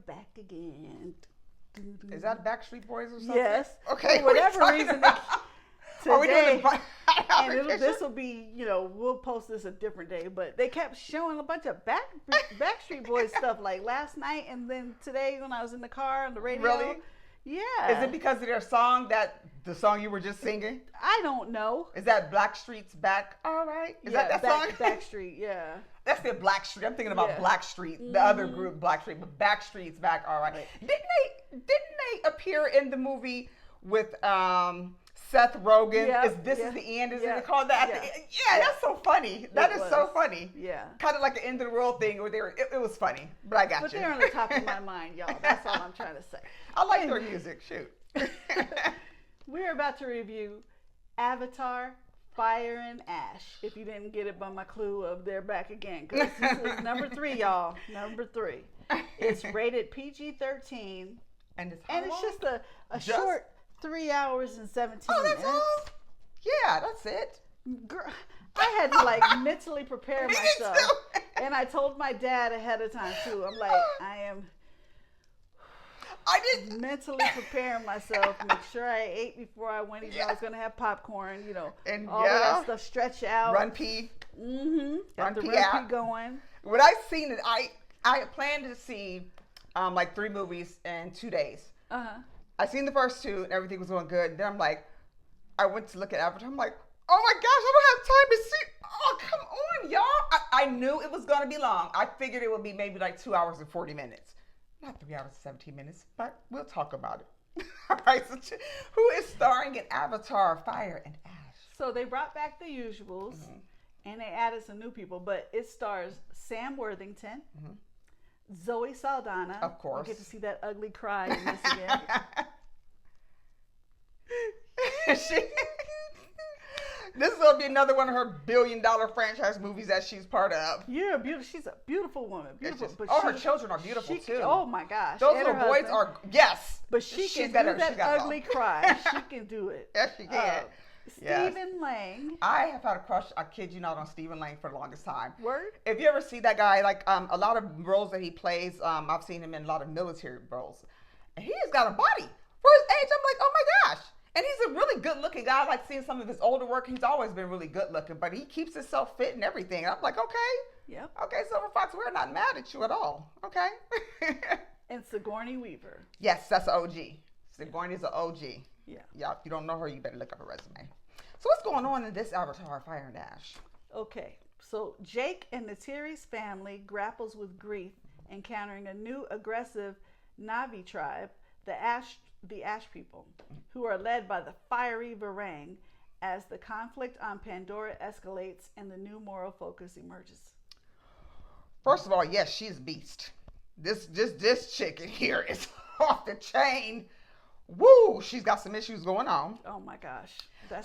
back again. Is that Backstreet Boys or something? Yes. Okay. For whatever reason, today, and this will be, we'll post this a different day, but they kept showing a bunch of Backstreet Boys stuff like last night and then today when I was in the car on the radio. Really? Yeah. Is it because of their song, the song you were just singing? I don't know. Is that Blackstreet's Back? All right. Is that song? Backstreet, yeah. That's the Blackstreet. I'm thinking about Blackstreet, the other group, Blackstreet, but Backstreet's Back. All right. Didn't they appear in the movie with Seth Rogen? Yep. Is the end? Is it called that? Yeah, that's so funny. That is so funny. Yeah. Kind of like the end of the world thing where it was funny, but I got you. But they're on the top of my mind, y'all. That's all I'm trying to say. I like their music. Shoot. We're about to review Avatar, Fire and Ash. If you didn't get it by my clue of they're back again. Because this is number 3, y'all. Number 3. It's rated PG-13. And it's just a short 3 hours and 17 minutes. Oh, that's all? Yeah, that's it. Girl, I had to mentally prepare myself. And I told my dad ahead of time too. I'm like, I didn't mentally preparing myself, make sure I ate before I went. Even though I was gonna have popcorn, and all of that stuff. Stretch out, run pee. Got the run pee going. When I seen it, I planned to see 3 movies in 2 days. I seen the first 2 and everything was going good. Then I'm like, I went to look at Avatar. I'm like, oh my gosh, I don't have time to see. Oh, come on, y'all. I knew it was gonna be long. I figured it would be maybe 2 hours and 40 minutes. Not 3 hours and 17 minutes, but we'll talk about it. All right, so who is starring in Avatar, Fire and Ash? So they brought back the usuals, and they added some new people, but it stars Sam Worthington, Zoe Saldana. Of course. We'll get to see that ugly cry in this again. This is going to be another one of her billion-dollar franchise movies that she's part of. Yeah, she's a beautiful woman. Beautiful. Her children are beautiful, too. Oh, my gosh. Those little boys are, yes. But she can do that ugly cry. She can do it. Yes, she can. Stephen Lang. I have had a crush, I kid you not, on Stephen Lang for the longest time. Word? If you ever see that guy, a lot of roles that he plays, I've seen him in a lot of military roles. And he's got a body. For his age, I'm like, oh my gosh. And he's a really good-looking guy. I like seeing some of his older work. He's always been really good-looking, but he keeps himself fit and everything. And I'm like, okay. Yep. Okay, Silver Fox, we're not mad at you at all. Okay. And Sigourney Weaver. Yes, that's an OG. Sigourney's an OG. Yeah. Yeah, if you don't know her, you better look up her resume. So what's going on in this Avatar, Fire and Ash? Okay, so Jake and Neytiri's family grapples with grief, encountering a new aggressive Na'vi tribe, the Ash people, who are led by the fiery Varang, as the conflict on Pandora escalates and the new moral focus emerges. First of all, yes, she's a beast. This chick in here is off the chain. Woo! She's got some issues going on. Oh my gosh, I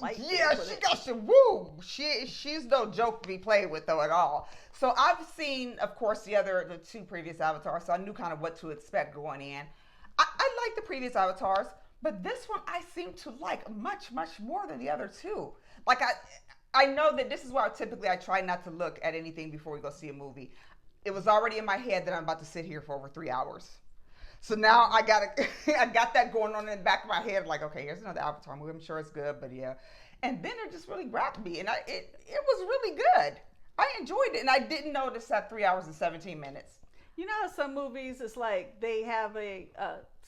like. Yeah, she got some woo. She's no joke to be played with though at all. So I've seen, of course, the 2 previous Avatars, so I knew kind of what to expect going in. I like the previous Avatars, but this one I seem to like much, much more than the other 2. Like I know that this is why typically I try not to look at anything before we go see a movie. It was already in my head that I'm about to sit here for over 3 hours. So now I got that going on in the back of my head, like, okay, here's another Avatar movie. I'm sure it's good, but yeah. And then it just really grabbed me, and it was really good. I enjoyed it, and I didn't notice that 3 hours and 17 minutes. You know how some movies, it's like they have a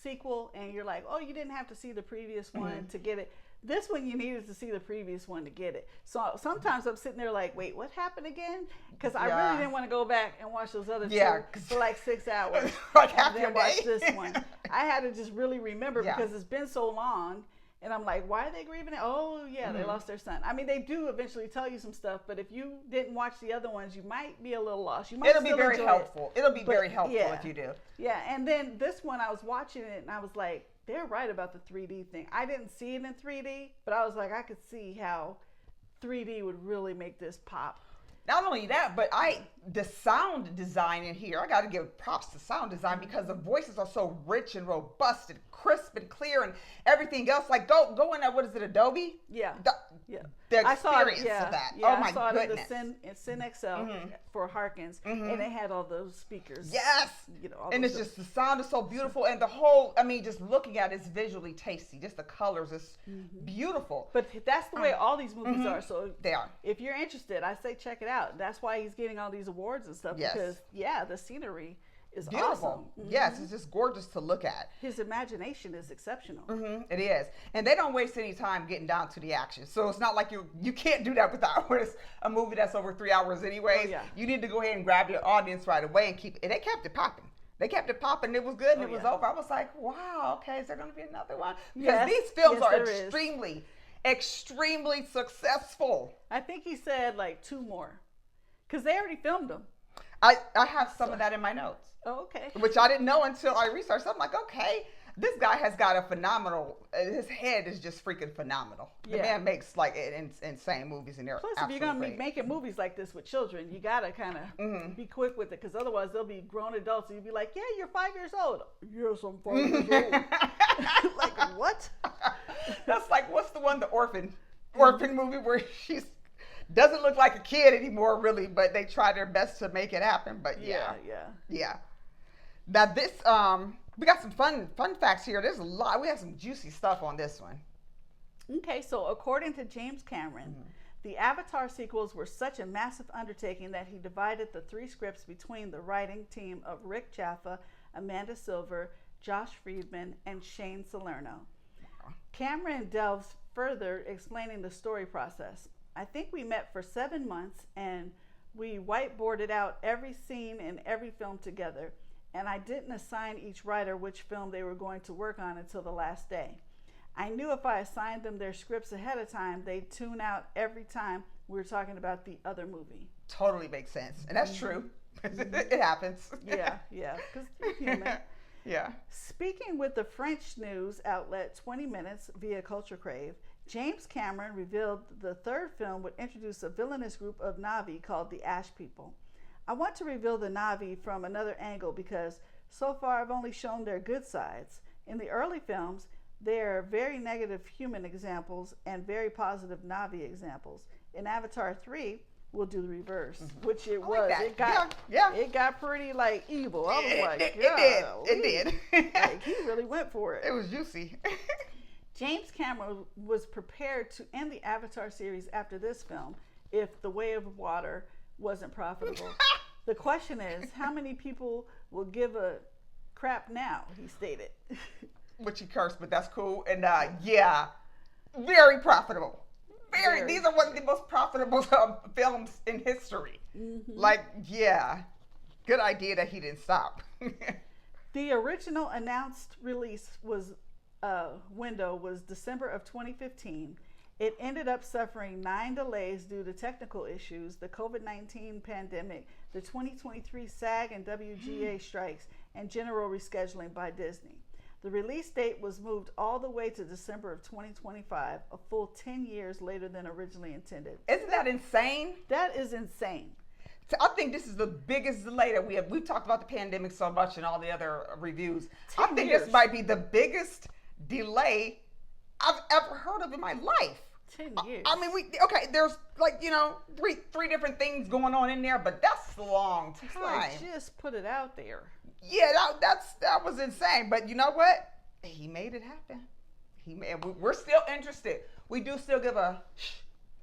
sequel and you're like, oh, you didn't have to see the previous one to get it. This one, you needed to see the previous one to get it. So sometimes I'm sitting there like, wait, what happened again? Because I really didn't want to go back and watch those other 2 for 6 hours. Like half and then watch this one. I had to just really remember because it's been so long. And I'm like, why are they grieving it? Oh, yeah, they lost their son. I mean, they do eventually tell you some stuff, but if you didn't watch the other ones, you might be a little lost. It'll be very helpful. It'll be very helpful if you do. Yeah, and then this one, I was watching it, and I was like, they're right about the 3D thing. I didn't see it in 3D, but I was like, I could see how 3D would really make this pop. Not only that, but the sound design in here, I got to give props to sound design because the voices are so rich and robust and crisp and clear and everything else. Like go in there, what is it, Adobe? Yeah. the I saw it, experience of that. Yeah, Oh my I saw goodness. it in the Sin XL for Harkins, and they had all those speakers. Yes. All And those it's just, the sound is so beautiful, and the whole, I mean, just looking at it's visually tasty. Just the colors is beautiful. But that's the way all these movies are. So They are. if you're interested, I say check it out. That's why he's getting all these awards and stuff, Yes. because the scenery is Beautiful. awesome. Yes, it's just gorgeous to look at. His imagination is exceptional. It is. And they don't waste any time getting down to the action. So it's not like you can't do that with a movie that's over 3 hours anyways. Oh, yeah. You need to go ahead and grab your audience right away and and they kept it popping. They kept it popping. It was good and it was over. I was like, wow, okay, is there going to be another one? Because these films are extremely successful. I think he said like 2 more, because they already filmed them. I have some of that in my notes. Oh, okay. Which I didn't know until I researched. I'm like, okay, this guy has got a phenomenal, his head is just freaking phenomenal. The man makes like insane movies in there. Plus, if you're going to be making movies like this with children, you got to kind of be quick with it, because otherwise they'll be grown adults and you'll be like, yeah, you're 5 years old. Yes, I'm 5 years old. Like, what? That's like, what's the one, the orphan movie where she's doesn't look like a kid anymore, really, but they try their best to make it happen. But yeah. Now this, we got some fun facts here. There's a lot. We have some juicy stuff on this one. Okay, so according to James Cameron, the Avatar sequels were such a massive undertaking that he divided the 3 scripts between the writing team of Rick Jaffa, Amanda Silver, Josh Friedman, and Shane Salerno. Cameron delves further, explaining the story process. I think we met for 7 months and we whiteboarded out every scene in every film together, and I didn't assign each writer which film they were going to work on until the last day. I knew if I assigned them their scripts ahead of time, they'd tune out every time we were talking about the other movie. Totally makes sense. And that's true. It happens. Yeah, because you're human. Yeah. Speaking with the French news outlet 20 Minutes via Culture Crave, James Cameron revealed the 3rd film would introduce a villainous group of Na'vi called the Ash People. I want to reveal the Na'vi from another angle because so far I've only shown their good sides. In the early films, they are very negative human examples and very positive Na'vi examples. In Avatar 3, we'll do the reverse, which it was. Like it got pretty like evil. I was like, it did. Like, he really went for it. It was juicy. James Cameron was prepared to end the Avatar series after this film if The Way of Water wasn't profitable. The question is, how many people will give a crap now, he stated. Which he cursed, but that's cool. And very profitable. These are one of the most profitable films in history. Like, good idea that he didn't stop. The original announced release window was December of 2015. It ended up suffering 9 delays due to technical issues, the COVID-19 pandemic, the 2023 SAG and WGA strikes, and general rescheduling by Disney. The release date was moved all the way to December of 2025, a full 10 years later than originally intended. Isn't that insane? That is insane. So I think this is the biggest delay that we've talked about the pandemic so much and all the other reviews. I think this might be the biggest delay I've ever heard of in my life. 10 years. I mean, there's like, three different things going on in there, but that's a long time. It's like, just put it out there. Yeah, that was insane. But you know what? He made it happen. We're still interested. We do still give a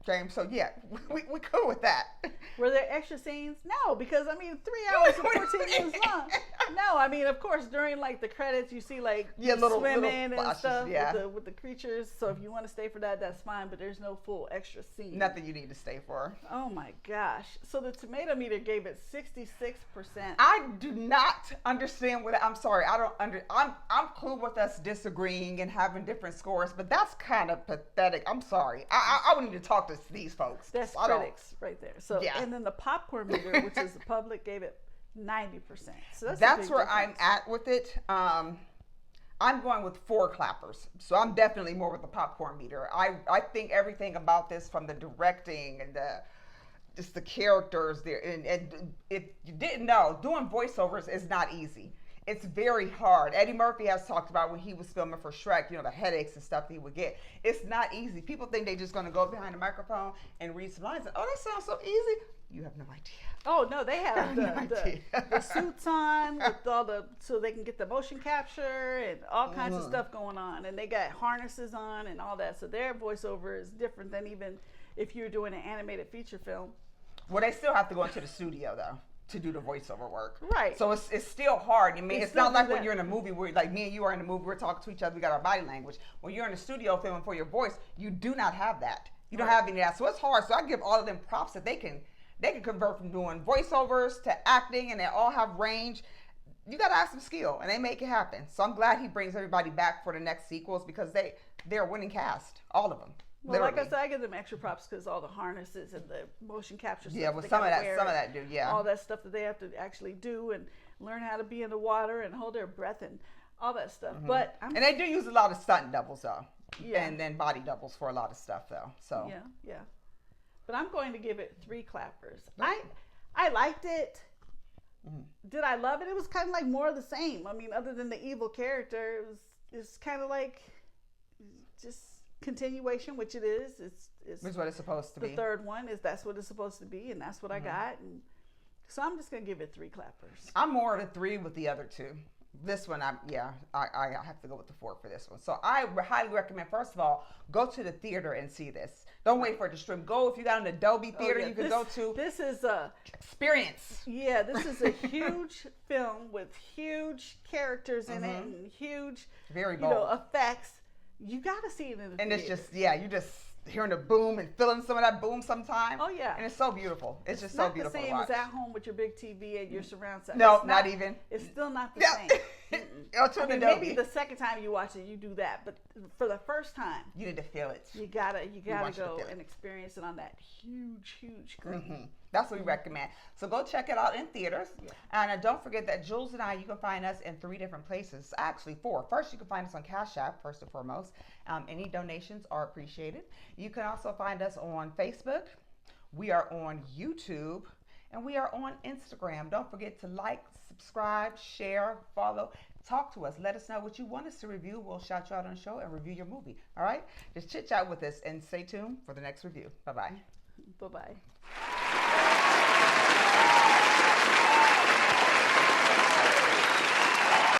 James. So yeah, we cool with that. Were there extra scenes? No, because 3 hours and 14 minutes long. No, of course during like the credits you see like little swimming little and stuff yeah. with the creatures. So if you want to stay for that, that's fine. But there's no full extra scene. Nothing you need to stay for. Oh my gosh! So the tomato meter gave it 66%. I do not understand what. I'm sorry. I'm cool with us disagreeing and having different scores, but that's kind of pathetic. I'm sorry. I would need to talk to these folks. That's critics right there. So and then the popcorn meter, which is the public, gave it 90%. So that's where I'm at with it. I'm going with 4 clappers. So I'm definitely more with the popcorn meter. I think everything about this, from the directing and just the characters there, and if you didn't know, doing voiceovers is not easy. it's very hard. Eddie Murphy has talked about when he was filming for Shrek, the headaches and stuff that he would get. It's not easy. People think they're just going to go behind the microphone and read some lines. And, oh, that sounds so easy. You have no idea. Oh no, they have the suits on with all so they can get the motion capture and all kinds of stuff going on, and they got harnesses on and all that. So their voiceover is different than even if you're doing an animated feature film. Well, they still have to go into the studio though to do the voiceover work. Right. So it's still hard. I mean, it's not like when you're in a movie where, like me and you are in a movie, we're talking to each other, we got our body language. When you're in a studio filming for your voice, you do not have that. You don't have any of that. So it's hard. So I give all of them props that they can convert from doing voiceovers to acting, and they all have range. You got to have some skill, and they make it happen. So I'm glad he brings everybody back for the next sequels because they're a winning cast, all of them. Well, literally. Like I said, I give them extra props because all the harnesses and the motion capture stuff. Yeah, well, some of that do, yeah. All that stuff that they have to actually do and learn how to be in the water and hold their breath and all that stuff. Mm-hmm. But and they do use a lot of stunt doubles though, and then body doubles for a lot of stuff though. So yeah. But I'm going to give it 3 clappers. I liked it. Did I love it? It was kind of like more of the same. I mean, other than the evil character, it's kind of like just continuation, which it is. It's what it's supposed to be. The third one that's what it's supposed to be, and that's what I got. And so I'm just gonna give it 3 clappers. I'm more of a 3 with the other 2. This one, I have to go with the 4 for this one. So I highly recommend, first of all, go to the theater and see this. Don't wait for it to stream. Go if you got an Adobe theater, you can go to. This is a experience. Yeah, this is a huge film with huge characters in it and huge, very bold, effects. You got to see it in the theater. And it's just, you just hearing the boom and feeling some of that boom sometimes. Oh yeah, and it's so beautiful. It's just so beautiful. It's not the same as at home with your big TV and your surround sound. No, not even. It's still not the same. I mean, maybe the second time you watch it, you do that, but for the first time, you need to feel it. You gotta go and experience it on that huge screen. That's what we recommend. So go check it out in theaters. Yeah. And don't forget that Jules and I, you can find us in 3 different places. Actually 4. First, you can find us on Cash App, first and foremost. Any donations are appreciated. You can also find us on Facebook. We are on YouTube. And we are on Instagram. Don't forget to like, subscribe, share, follow. Talk to us. Let us know what you want us to review. We'll shout you out on the show and review your movie. All right? Just chit chat with us and stay tuned for the next review. Bye-bye. Bye-bye.